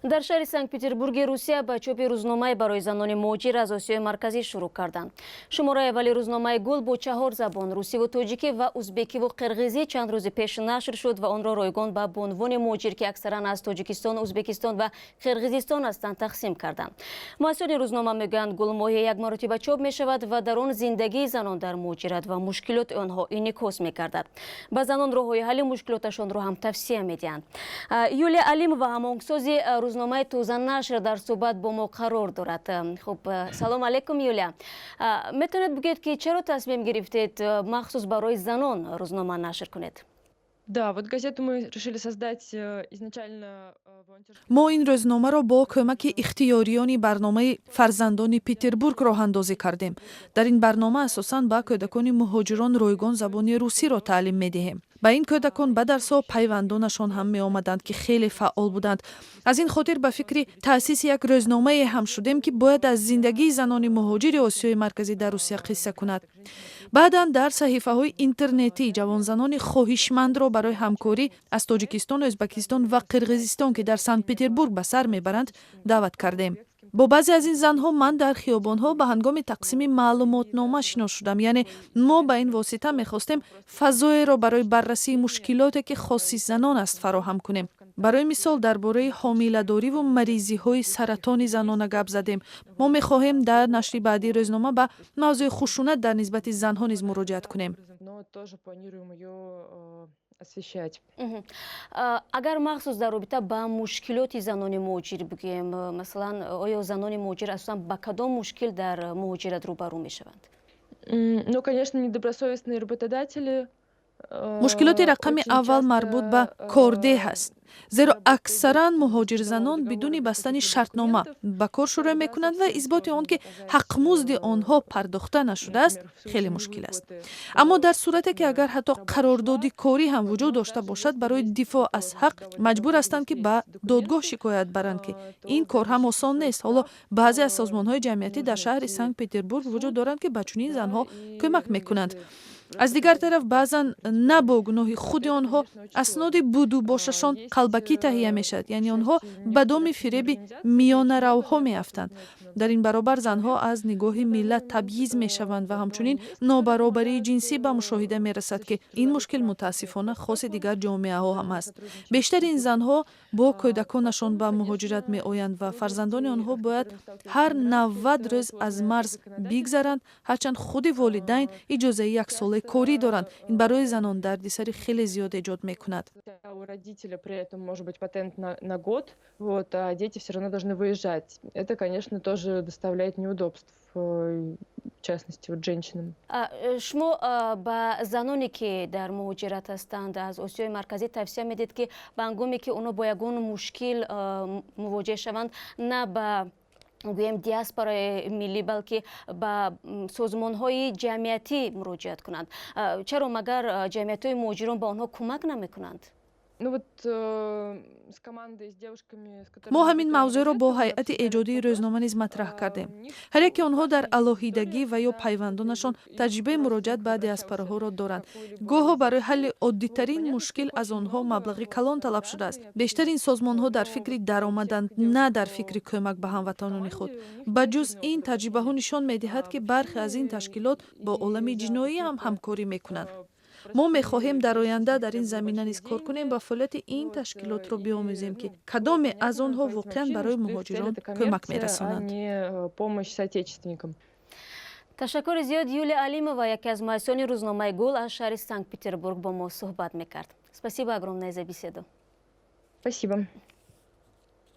дар шаҳри Санкт-Петербурги Русия ба чопи рӯзномае барои занони муҳоҷир аз Осиёи марказӣ шурӯъ карданд. Шумораи аввали рӯзномаи «Гул» бо 4 забон русиву тоҷикӣ ва узбекиву қирғизӣ чанд рӯзи пеш нашр шуд ва онро ройгон ба бо унвони муҳоҷир ки аксаран аз Тоҷикистон, Узбекистон ва Қирғизистон ҳастанд тақсим карданд. муассисони рӯзнома мегӯянд «Гул» моҳи як маротиба чоп мешавад ва дар он зиндагии занон дар муҳоҷират ва мушкилоти онҳо инъикос мекардад. ба занон роҳҳои ҳалли мушкилоташонро ҳам тавсия медиҳанд. Юлия Алимова ҳамоҳангсози рӯзномаи «Тоза нашр» дар суҳбат бо мо қарор дорад. Хуб, салом алейкум Юлия. Метавонед бигӯед ки чаро тасмим гирифтед махсус барои занон рӯзнома нашр кунед? Да, вот газету мы решили создать изначально. мо ин рӯзномаро бо кӯмаки ихтиёриёни барномаи фарзандони Петербург роҳандозӣ кардем. Дар ин барнома асосан ба кӯдакони муҳоҷирон ройгон забони русиро таълим медиҳем. ба ин кӯдакон ба дарсҳо пайвандонашон ҳам меомаданд ки хеле фаъол буданд. аз ин хотир ба фикри таъсиси як рӯзномае ҳам шудем ки бояд аз зиндагии занони муҳоҷири Осиёи марказӣ дар Русия қисса кунад. баъдан дар саҳифаҳои интернетӣ ҷавонзанони хоҳишмандро барои ҳамкорӣ аз Тоҷикистон, Ӯзбекистон ва Қирғизистон ки дар Санкт-Петербург ба сар мебаранд даъват кардем. бо баъзе аз ин занҳо ман дар хиёбонҳо ба ҳангоми тақсими маълумотнома шинос шудам. яъне мо ба ин восита мехостем фазоеро барои баррасии мушкилоте ки хоси занон аст фароҳам кунем. барои мисол дар бораи ҳомиладориву маризиҳои саратони занона гап задем. мо мехоҳем дар нашри баъдии рӯзнома ба мавзӯи хушунат дар нисбати занҳо низ муроҷиат кунем. Освещать. Агар махсус дар робита ба мушкилоти занони муҳоҷир бигӯем, масалан, оё занони муҳоҷир асосан ба кадом мушкил дар муҳоҷират рӯбарӯ мешаванд? Ну, конечно, недобросовестные работодатели. мушкилоти рақами аввал марбут ба кордеҳ аст. зеро аксаран муҳоҷирзанон бидуни бастани шартнома ба кор шурӯъ мекунанд ва исботи он ки ҳақмузди онҳо пардохта нашудааст хеле мушкил аст. аммо дар сурате ки агар ҳатто қарордоди корӣ ҳам вуҷуд дошта бошад, барои дифоъ аз ҳақ маҷбур ҳастанд ки ба додгоҳ шикоят баранд ки ин кор ҳам осон нест. ҳоло баъзе аз созмонҳои ҷамъиятӣ дар шаҳри Санкт-Петербург вуҷуд доранд ки ба чунин занҳо кӯмак мекунанд. аз дигар тараф баъзан на бо гуноҳи худи онҳо асноди будубошашон қалбакӣ таҳия мешавад, яъне онҳо ба доми фиреби миёнаравҳо меафтанд. дар ин баробар занҳо аз нигоҳи миллат табъиз мешаванд ва ҳамчунин нобаробарии ҷинсӣ ба мушоҳида мерасад ки ин мушкил мутаассифона хоси дигар ҷомеаҳо ҳам аст. бештари ин занҳо бо кӯдаконашон ба муҳоҷират меоянд ва фарзандони онҳо бояд ҳар 90 рӯз аз марз бигзаранд, ҳарчанд худи волидайн иҷозаи яксолаи корӣ доранд. ин барои занон дардисари хеле зиёд эҷод мекунад. У родителя при этом может быть патент на год, вот, а дети все равно должны выезжать. Это, конечно, тоже доставляет неудобств, в частности, вот женщинам. шумо ба заноне ки дар муҳоҷират ҳастанд аз Осиёи марказӣ тавсия медиҳед ки ба ҳангоме ки онҳо бо ягон мушкил мувоҷеҳ шаванд, на ба гӯем диаспораи миллӣ, балки ба созмонҳои ҷамъиятӣ муроҷиат кунанд. чаро магар ҷамъиятҳои муҳоҷирон ба онҳо кӯмак намекунанд? Ну вот с командой, с девушками, с которыми мо ҳамин мавзӯъро бо ҳайати эҷодии рӯзнома низ матраҳ кардем. ҳар яке онҳо дар алоҳидагӣ ва ё пайвандонашон таҷрибаи муроҷиат ба диаспораҳоро доранд. гоҳо барои ҳалли оддитарин мушкил аз онҳо маблағи калон талаб шудааст. бештари ин созмонҳо дар фикри даромаданд, на дар фикри кӯмак ба ҳамватанони худ. ба ҷуз ин таҷрибаҳо нишон медиҳад ки бархе аз ин ташкилот бо олами ҷиноӣ ҳам ҳамкорӣ мекунанд. мо мехоҳем дар оянда дар ин замина низ кор кунем ва фаъолияти ин ташкилотро биомӯзем ки кадоме аз онҳо воқеан барои муҳоҷирон кӯмак мерасонанд. ташаккури зиёд. Юлия Алимова, яке аз муассисони рӯзномаи «Гул» аз шаҳри Санкт-Петербург бо мо суҳбат мекард. Спасибо огромное за беседу. Спасибо.